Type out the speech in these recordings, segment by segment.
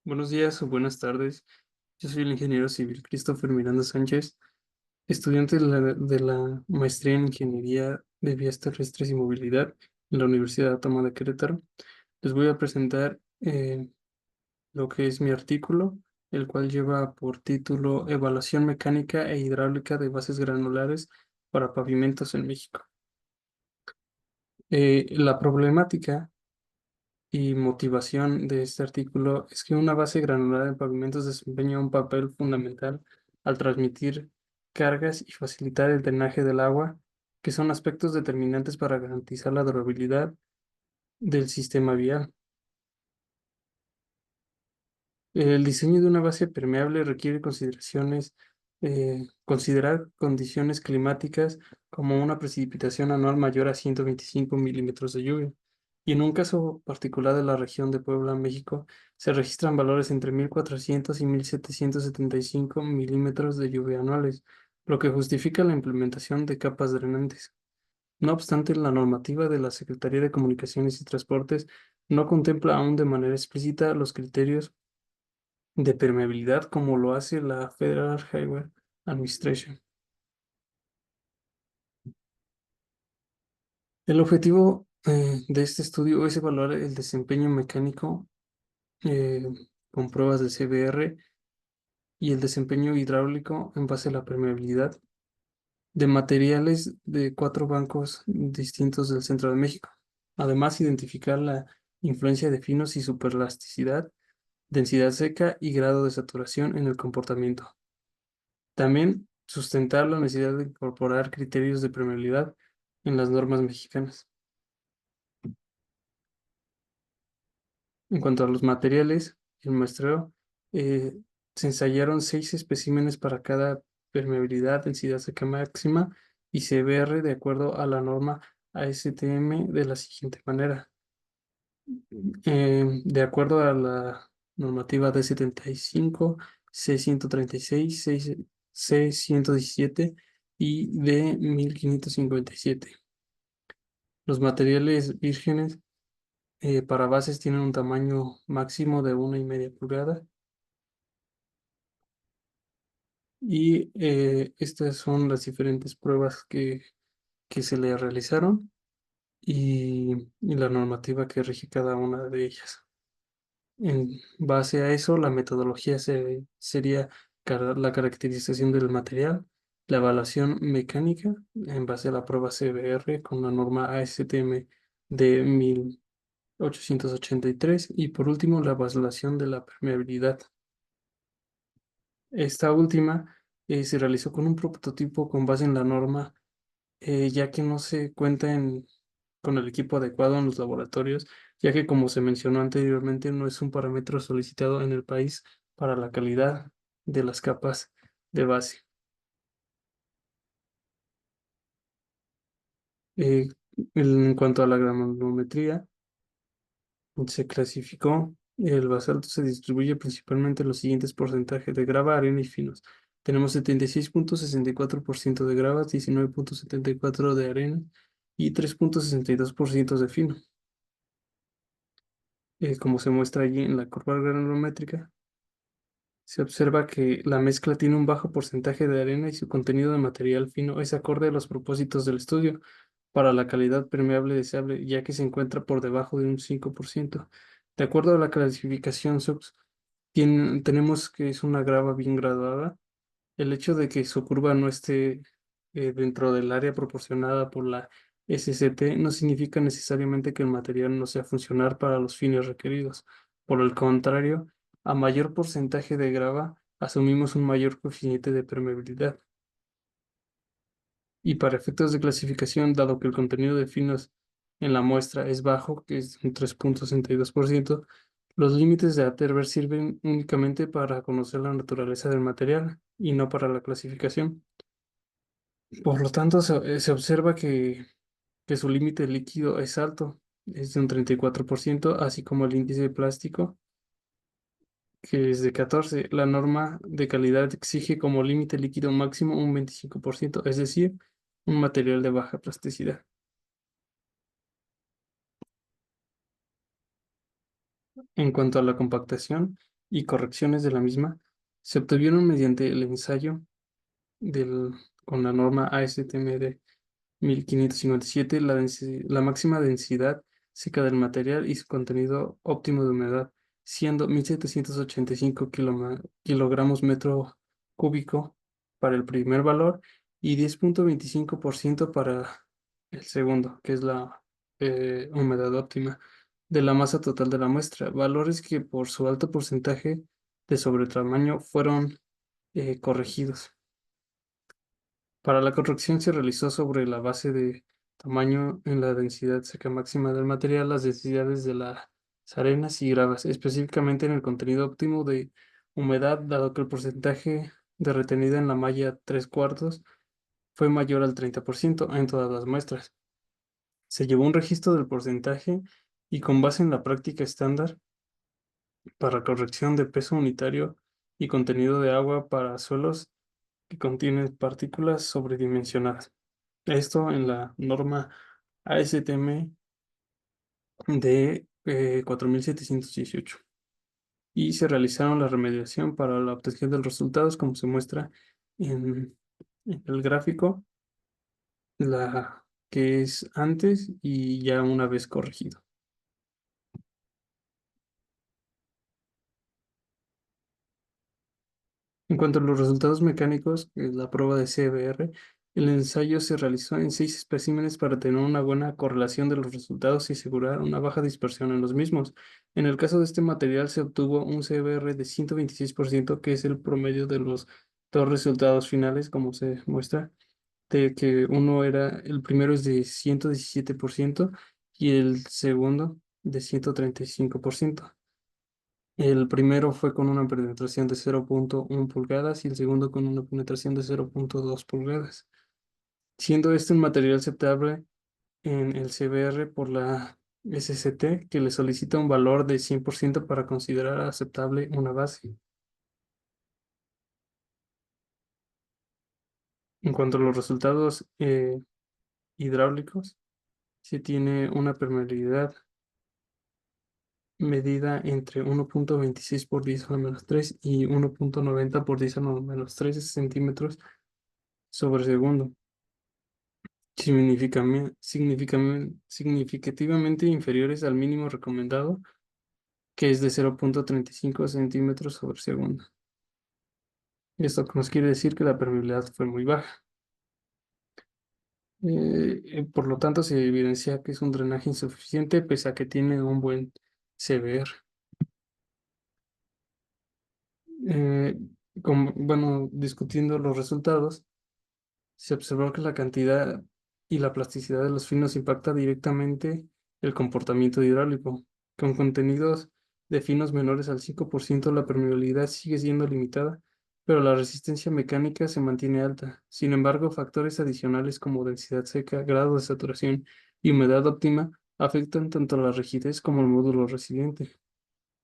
Buenos días o buenas tardes. Yo soy el ingeniero civil Christopher Miranda Sánchez, estudiante de la maestría en Ingeniería de Vías Terrestres y Movilidad en la Universidad Autónoma de Querétaro. Les voy a presentar lo que es mi artículo, el cual lleva por título Evaluación mecánica e hidráulica de bases granulares para pavimentos en México. La problemática y motivación de este artículo es que una base granular de pavimentos desempeña un papel fundamental al transmitir cargas y facilitar el drenaje del agua, que son aspectos determinantes para garantizar la durabilidad del sistema vial. El diseño de una base permeable requiere considerar condiciones climáticas como una precipitación anual mayor a 125 milímetros de lluvia. Y en un caso particular de la región de Puebla, México, se registran valores entre 1.400 y 1.775 milímetros de lluvia anuales, lo que justifica la implementación de capas drenantes. No obstante, la normativa de la Secretaría de Comunicaciones y Transportes no contempla aún de manera explícita los criterios de permeabilidad como lo hace la Federal Highway Administration. El objetivo de este estudio es evaluar el desempeño mecánico eh, con pruebas de CBR y el desempeño hidráulico en base a la permeabilidad de materiales de 4 bancos distintos del centro de México. Además, identificar la influencia de finos y superelasticidad, densidad seca y grado de saturación en el comportamiento. También sustentar la necesidad de incorporar criterios de permeabilidad en las normas mexicanas. En cuanto a los materiales, el muestreo, eh, se ensayaron 6 especímenes para cada permeabilidad, densidad seca máxima y CBR de acuerdo a la norma ASTM de la siguiente manera. De acuerdo a la normativa D75, C136, C117 y D1557. Los materiales vírgenes para bases tienen un tamaño máximo de 1,5 pulgadas y estas son las diferentes pruebas que se le realizaron y la normativa que rige cada una de ellas. En base a eso, la metodología sería la caracterización del material, la evaluación mecánica en base a la prueba CBR con la norma ASTM de 1883 y por último la evaluación de la permeabilidad. Esta última se realizó con un prototipo con base en la norma, ya que no se cuenta con el equipo adecuado en los laboratorios, ya que como se mencionó anteriormente, no es un parámetro solicitado en el país para la calidad de las capas de base. Eh, en cuanto a la granulometría, se clasificó. El basalto se distribuye principalmente en los siguientes porcentajes de grava, arena y finos. Tenemos 76,64% de gravas, 19,74% de arena y 3,62% de fino. Como se muestra allí en la curva granulométrica, se observa que la mezcla tiene un bajo porcentaje de arena y su contenido de material fino es acorde a los propósitos del estudio para la calidad permeable deseable, ya que se encuentra por debajo de un 5%. De acuerdo a la clasificación SOX, tenemos que es una grava bien graduada. El hecho de que su curva no esté dentro del área proporcionada por la SCT no significa necesariamente que el material no sea funcional para los fines requeridos. Por el contrario, a mayor porcentaje de grava, asumimos un mayor coeficiente de permeabilidad. Y para efectos de clasificación, dado que el contenido de finos en la muestra es bajo, que es un 3,62%, los límites de Atterberg sirven únicamente para conocer la naturaleza del material y no para la clasificación. Por lo tanto, se observa que su límite líquido es alto, es de un 34%, así como el índice de plástico que es de 14. La norma de calidad exige como límite líquido máximo un 25%, es decir, un material de baja plasticidad. En cuanto a la compactación y correcciones de la misma, se obtuvieron mediante el ensayo del, con la norma ASTM de 1557, la máxima densidad seca del material y su contenido óptimo de humedad, siendo 1785 kilogramos metro cúbico para el primer valor y 10,25% para el segundo, que es la humedad óptima de la masa total de la muestra, valores que por su alto porcentaje de sobretamaño fueron corregidos. Para la corrección se realizó sobre la base de tamaño en la densidad seca máxima del material, las densidades de las arenas y gravas, específicamente en el contenido óptimo de humedad, dado que el porcentaje de retenida en la malla 3/4 fue mayor al 30% en todas las muestras. Se llevó un registro del porcentaje y con base en la práctica estándar para corrección de peso unitario y contenido de agua para suelos que contienen partículas sobredimensionadas. Esto en la norma ASTM de 4718. Y se realizaron la remediación para la obtención de los resultados, como se muestra en el gráfico, la que es antes y ya una vez corregido. En cuanto a los resultados mecánicos, la prueba de CBR, el ensayo se realizó en 6 especímenes para tener una buena correlación de los resultados y asegurar una baja dispersión en los mismos. En el caso de este material se obtuvo un CBR de 126%, que es el promedio de los dos resultados finales, como se muestra, de que el primero es de 117% y el segundo de 135%. El primero fue con una penetración de 0,1 pulgadas y el segundo con una penetración de 0,2 pulgadas, siendo este un material aceptable en el CBR por la SCT, que le solicita un valor de 100% para considerar aceptable una base. En cuanto a los resultados hidráulicos, se tiene una permeabilidad medida entre 1,26 por 10 a la menos 3 y 1,90 por 10 a la menos 3 centímetros sobre segundo, significativamente inferiores al mínimo recomendado, que es de 0,35 centímetros sobre segundo. Esto nos quiere decir que la permeabilidad fue muy baja. Por lo tanto, se evidencia que es un drenaje insuficiente, pese a que tiene un buen CBR. Eh, bueno, discutiendo los resultados, se observó que la cantidad y la plasticidad de los finos impacta directamente el comportamiento hidráulico. Con contenidos de finos menores al 5%, la permeabilidad sigue siendo limitada, pero la resistencia mecánica se mantiene alta. Sin embargo, factores adicionales como densidad seca, grado de saturación y humedad óptima afectan tanto la rigidez como el módulo resiliente.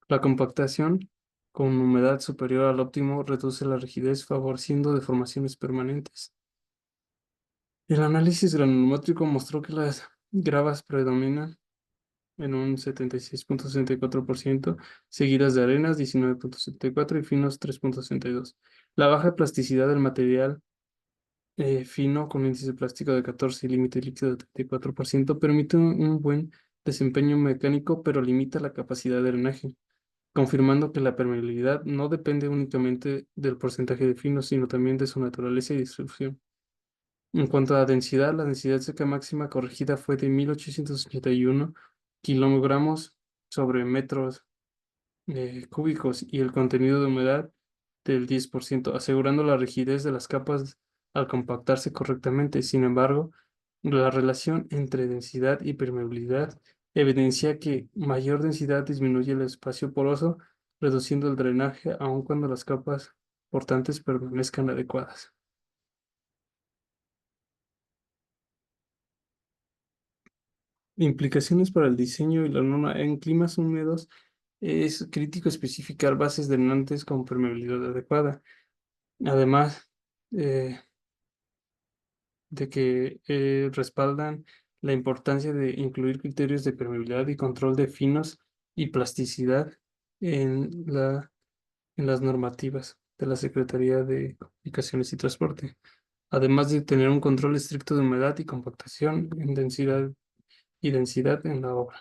La compactación con humedad superior al óptimo reduce la rigidez, favoreciendo deformaciones permanentes. El análisis granulométrico mostró que las gravas predominan en un 76,64%, seguidas de arenas 19,74% y finos 3,62%. La baja plasticidad del material fino con índice plástico de 14 y límite líquido de 34% permite un buen desempeño mecánico, pero limita la capacidad de drenaje, confirmando que la permeabilidad no depende únicamente del porcentaje de finos, sino también de su naturaleza y distribución. En cuanto a la densidad seca máxima corregida fue de 1881 kilogramos sobre metros cúbicos y el contenido de humedad del 10%, asegurando la rigidez de las capas al compactarse correctamente. Sin embargo, la relación entre densidad y permeabilidad evidencia que mayor densidad disminuye el espacio poroso, reduciendo el drenaje aun cuando las capas portantes permanezcan adecuadas. Implicaciones para el diseño y la norma en climas húmedos. Es crítico especificar bases drenantes con permeabilidad adecuada. Además, eh, de que respaldan la importancia de incluir criterios de permeabilidad y control de finos y plasticidad en en las normativas de la Secretaría de Comunicaciones y Transporte, además de tener un control estricto de humedad y compactación en densidad en la obra.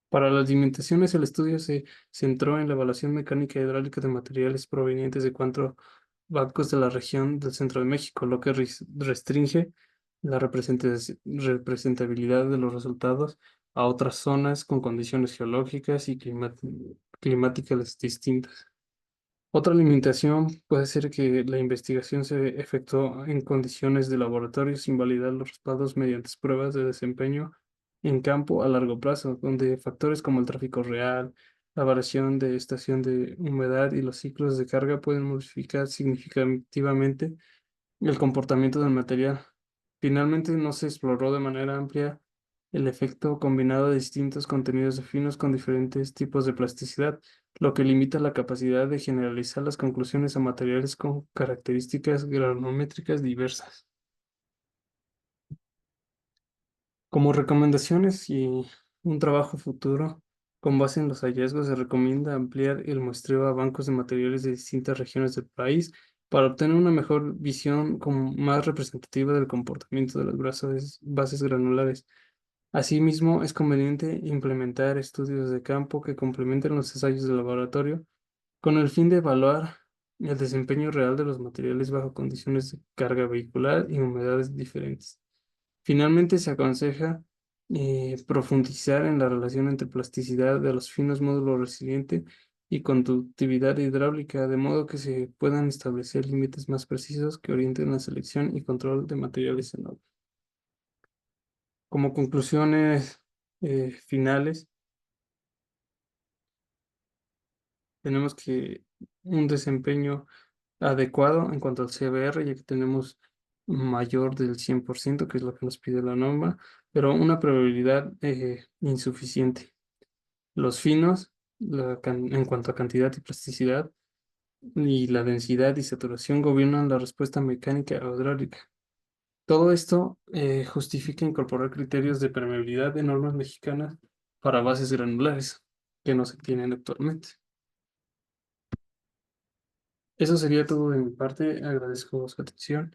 Para las limitaciones, el estudio se centró en la evaluación mecánica y hidráulica de materiales provenientes de cuatro bancos de la región del centro de México, lo que restringe la representabilidad de los resultados a otras zonas con condiciones geológicas y climáticas distintas. Otra limitación puede ser que la investigación se efectuó en condiciones de laboratorio sin validar los respaldos mediante pruebas de desempeño en campo a largo plazo, donde factores como el tráfico real, la variación de estación de humedad y los ciclos de carga pueden modificar significativamente el comportamiento del material. Finalmente, no se exploró de manera amplia el efecto combinado de distintos contenidos de finos con diferentes tipos de plasticidad, lo que limita la capacidad de generalizar las conclusiones a materiales con características granulométricas diversas. Como recomendaciones y un trabajo futuro, con base en los hallazgos, se recomienda ampliar el muestreo a bancos de materiales de distintas regiones del país para obtener una mejor visión más representativa del comportamiento de las bases granulares. Asimismo, es conveniente implementar estudios de campo que complementen los ensayos de laboratorio con el fin de evaluar el desempeño real de los materiales bajo condiciones de carga vehicular y humedades diferentes. Finalmente, se aconseja profundizar en la relación entre plasticidad de los finos módulos resiliente y conductividad hidráulica, de modo que se puedan establecer límites más precisos que orienten la selección y control de materiales en obra. Como conclusiones finales, tenemos que un desempeño adecuado en cuanto al CBR, ya que tenemos mayor del 100%, que es lo que nos pide la norma, pero una probabilidad insuficiente. Los finos, en cuanto a cantidad y plasticidad, y la densidad y saturación gobiernan la respuesta mecánica o hidráulica. Todo esto justifica incorporar criterios de permeabilidad de normas mexicanas para bases granulares, que no se tienen actualmente. Eso sería todo de mi parte. Agradezco su atención